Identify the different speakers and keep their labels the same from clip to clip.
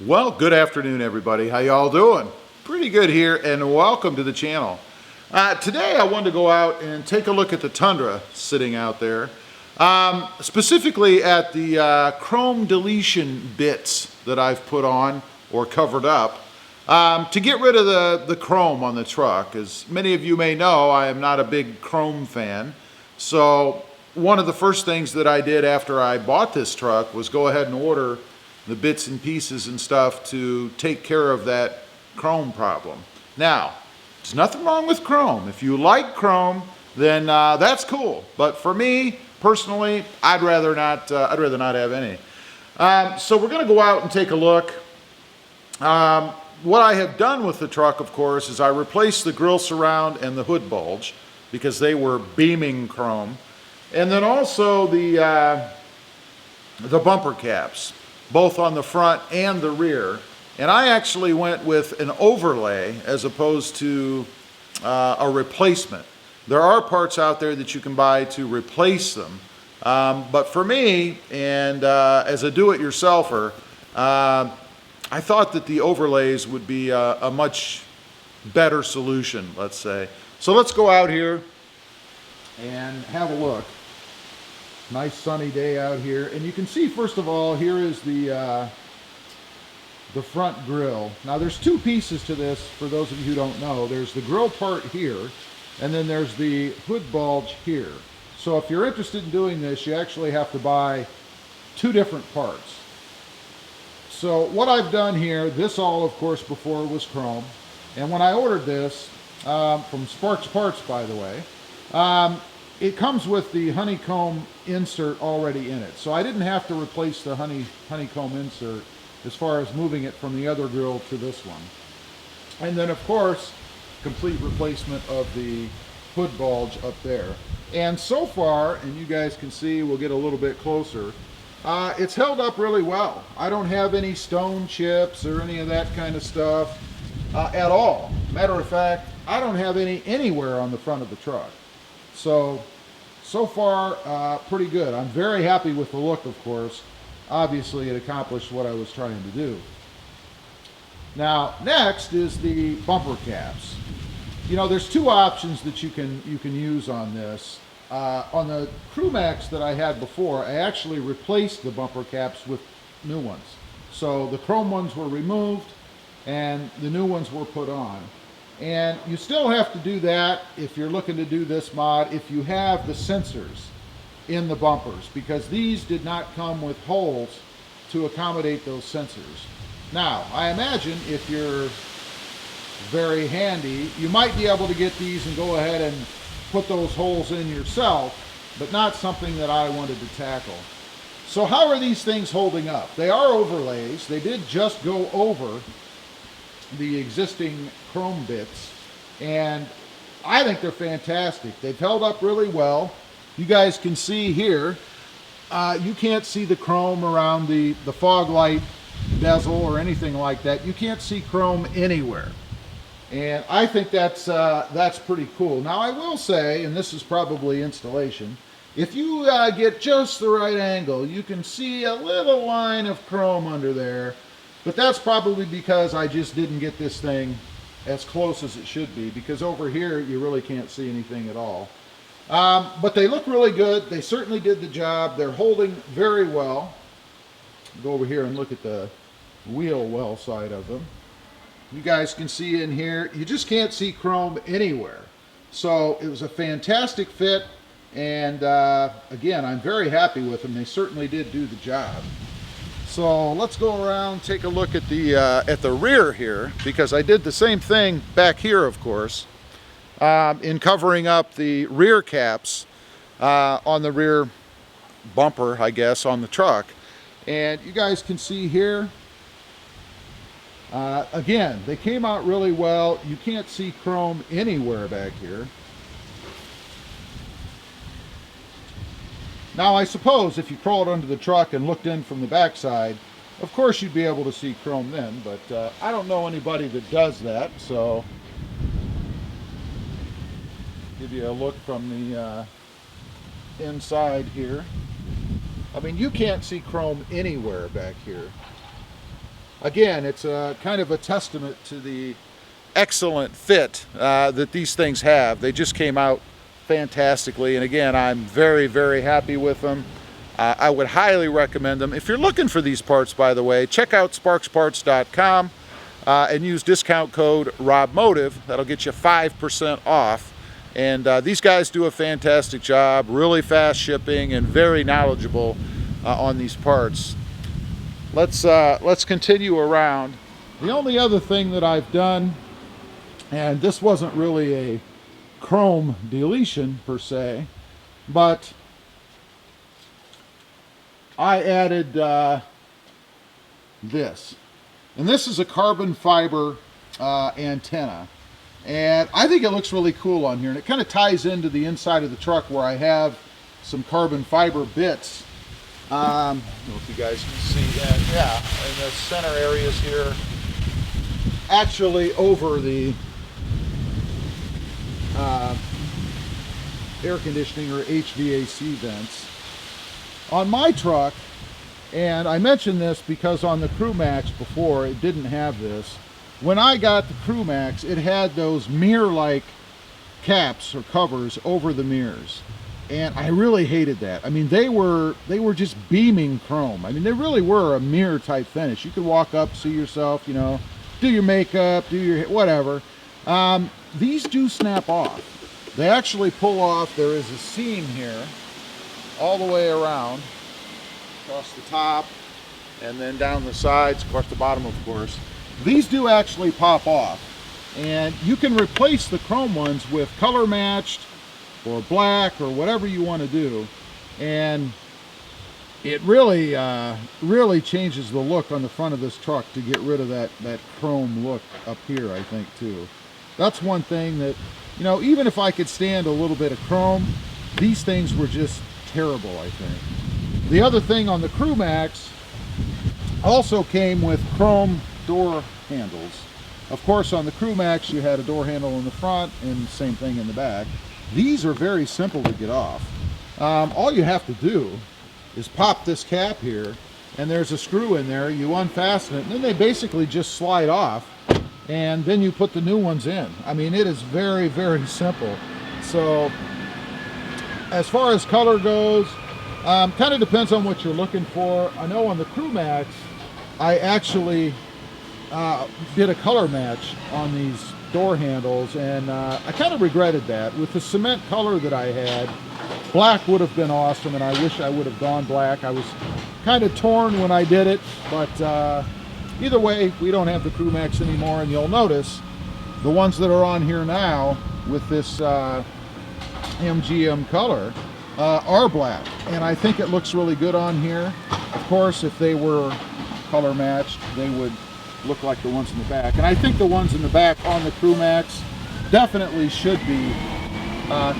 Speaker 1: Well, good afternoon, everybody. How y'all doing? Pretty good here, and welcome to the channel. Today I wanted to go out and take a look at the Tundra sitting out there, specifically at the chrome deletion bits that I've put on or covered up to get rid of the chrome on the truck. As many of you may know, I am not a big chrome fan, so one of the first things that I did after I bought this truck was go ahead and order the bits and pieces and stuff to take care of that chrome problem. Now, there's nothing wrong with chrome. If you like chrome, then that's cool. But for me, personally, I'd rather not have any. So we're going to go out and take a look. What I have done with the truck, of course, is I replaced the grille surround and the hood bulge because they were beaming chrome. And then also the bumper caps, both on the front and the rear. And I actually went with an overlay as opposed to a replacement. There are parts out there that you can buy to replace them. But for me, and as a do-it-yourselfer, I thought that the overlays would be a much better solution, let's say. So let's go out here and have a look. Nice sunny day out here, and you can see, first of all, here is the front grille. Now there's two pieces to this for those of you who don't know. There's the grille part here, and then there's the hood bulge here. So if you're interested in doing this, you actually have to buy two different parts. So what I've done here, this all of course before was chrome, and when I ordered this from Sparks Parts, by the way, it comes with the honeycomb insert already in it. So I didn't have to replace the honeycomb insert as far as moving it from the other grill to this one. And then of course, complete replacement of the hood bulge up there. And so far, and you guys can see, we'll get a little bit closer, it's held up really well. I don't have any stone chips or any of that kind of stuff at all. Matter of fact, I don't have any anywhere on the front of the truck. So far, pretty good. I'm very happy with the look, of course. Obviously, it accomplished what I was trying to do. Now, next is the bumper caps. You know, there's two options that you can use on this. On the Crewmax that I had before, I actually replaced the bumper caps with new ones. So the chrome ones were removed, and the new ones were put on. And you still have to do that if you're looking to do this mod, if you have the sensors in the bumpers, because these did not come with holes to accommodate those sensors. Now, I imagine if you're very handy, you might be able to get these and go ahead and put those holes in yourself, but not something that I wanted to tackle. So how are these things holding up? They are overlays. They did just go over the existing chrome bits, and I think they're fantastic. They've held up really well. You guys can see here, you can't see the chrome around the fog light bezel or anything like that. You can't see chrome anywhere, and I think that's pretty cool. Now I will say, and this is probably installation, if you get just the right angle, you can see a little line of chrome under there. But that's probably because I just didn't get this thing as close as it should be, because over here you really can't see anything at all. But they look really good. They certainly did the job. They're holding very well. Go over here and look at the wheel well side of them. You guys can see in here, you just can't see chrome anywhere. So it was a fantastic fit, and again, I'm very happy with them. They certainly did do the job. So let's go around, take a look at the rear here, because I did the same thing back here, of course, in covering up the rear caps on the rear bumper, I guess, on the truck. And you guys can see here, again, they came out really well. You can't see chrome anywhere back here. Now, I suppose if you crawled under the truck and looked in from the backside, of course you'd be able to see chrome then, but I don't know anybody that does that, so give you a look from the inside here. I mean, you can't see chrome anywhere back here. again, it's a kind of a testament to the excellent fit that these things have. They just came out fantastically, and again, I'm very, very happy with them. I would highly recommend them. If you're looking for these parts, by the way, check out sparksparts.com and use discount code RobMotive. That'll get you 5% off. And these guys do a fantastic job, really fast shipping and very knowledgeable on these parts. Let's continue around. The only other thing that I've done, and this wasn't really a chrome deletion per se, but I added this. And this is a carbon fiber antenna. And I think it looks really cool on here. And it kind of ties into the inside of the truck where I have some carbon fiber bits. I don't know if you guys can see that. Yeah, in the center areas here. Actually over the air conditioning or HVAC vents. On my truck, and I mentioned this because on the Crew Max before, it didn't have this. When I got the Crew Max, it had those mirror-like caps or covers over the mirrors. And I really hated that. I mean, they were just beaming chrome. I mean, they really were a mirror type finish. You could walk up, see yourself, you know, do your makeup, do your whatever. These do snap off. They actually pull off. There is a seam here all the way around, across the top, and then down the sides, across the bottom, of course. These do actually pop off. And you can replace the chrome ones with color matched or black or whatever you want to do. And it really, really changes the look on the front of this truck to get rid of that chrome look up here, I think, too. That's one thing that, you know, even if I could stand a little bit of chrome, these things were just terrible, I think. The other thing on the Crew Max also came with chrome door handles. Of course, on the Crew Max, you had a door handle in the front and same thing in the back. These are very simple to get off. All you have to do is pop this cap here, and there's a screw in there. You unfasten it, and then they basically just slide off, and then you put the new ones in. I mean, it is very, very simple. So, as far as color goes, kind of depends on what you're looking for. I know on the Crew Max, I actually did a color match on these door handles, and I kind of regretted that. With the cement color that I had, black would have been awesome, and I wish I would have gone black. I was kind of torn when I did it, but either way, we don't have the Crew Max anymore, and you'll notice the ones that are on here now with this MGM color are black, and I think it looks really good on here. Of course, if they were color matched, they would look like the ones in the back, and I think the ones in the back on the Crew Max definitely should be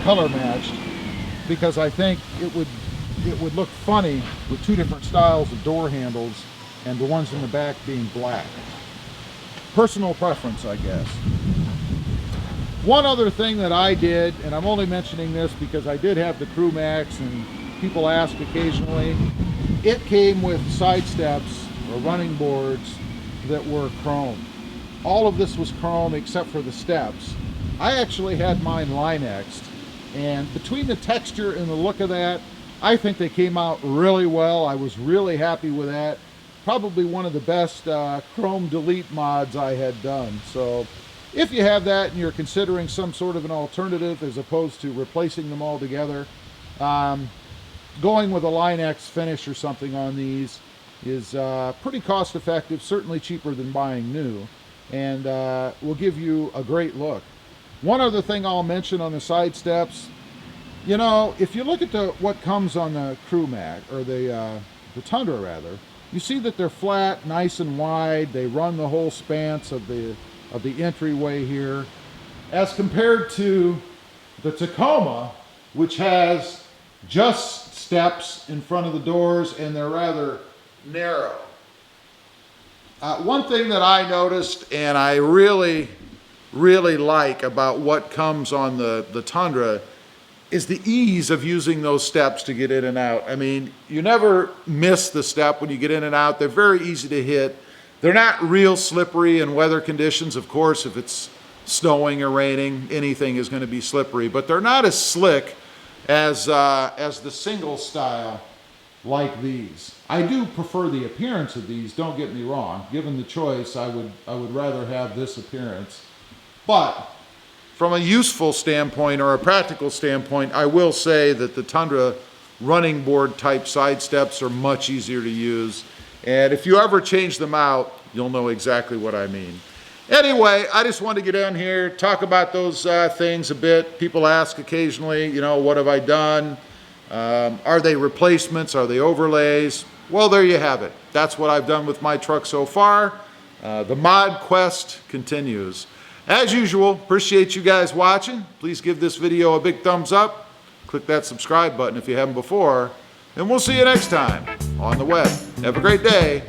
Speaker 1: color matched, because I think it would look funny with two different styles of door handles and the ones in the back being black. Personal preference, I guess. One other thing that I did, and I'm only mentioning this because I did have the Crew Max and people ask occasionally, it came with side steps or running boards that were chrome. All of this was chrome except for the steps. I actually had mine Linexed, and between the texture and the look of that, I think they came out really well. I was really happy with that. Probably one of the best chrome delete mods I had done. So if you have that and you're considering some sort of an alternative as opposed to replacing them all together, going with a Linex finish or something on these is pretty cost effective, certainly cheaper than buying new, and will give you a great look. One other thing I'll mention on the side steps, you know, if you look at what comes on the Crew Max, or the Tundra rather, you see that they're flat, nice and wide. They run the whole spans of the entryway here, as compared to the TACOMA, which has just steps in front of the doors, and they're rather narrow. One thing that I noticed, and I really like about what comes on the Tundra, is the ease of using those steps to get in and out. I mean, you never miss the step when you get in and out. They're very easy to hit. They're not real slippery in weather conditions. Of course, if it's snowing or raining, anything is going to be slippery, but they're not as slick as the single style like these. I do prefer the appearance of these, don't get me wrong. Given the choice, I would rather have this appearance. But from a useful standpoint or a practical standpoint, I will say that the Tundra running board type side steps are much easier to use. And if you ever change them out, you'll know exactly what I mean. Anyway, I just wanted to get in here, talk about those things a bit. People ask occasionally, you know, what have I done? Are they replacements? Are they overlays? Well, there you have it. That's what I've done with my truck so far. The mod quest continues. As usual, appreciate you guys watching. Please give this video a big thumbs up. Click that subscribe button if you haven't before. And we'll see you next time on the web. Have a great day.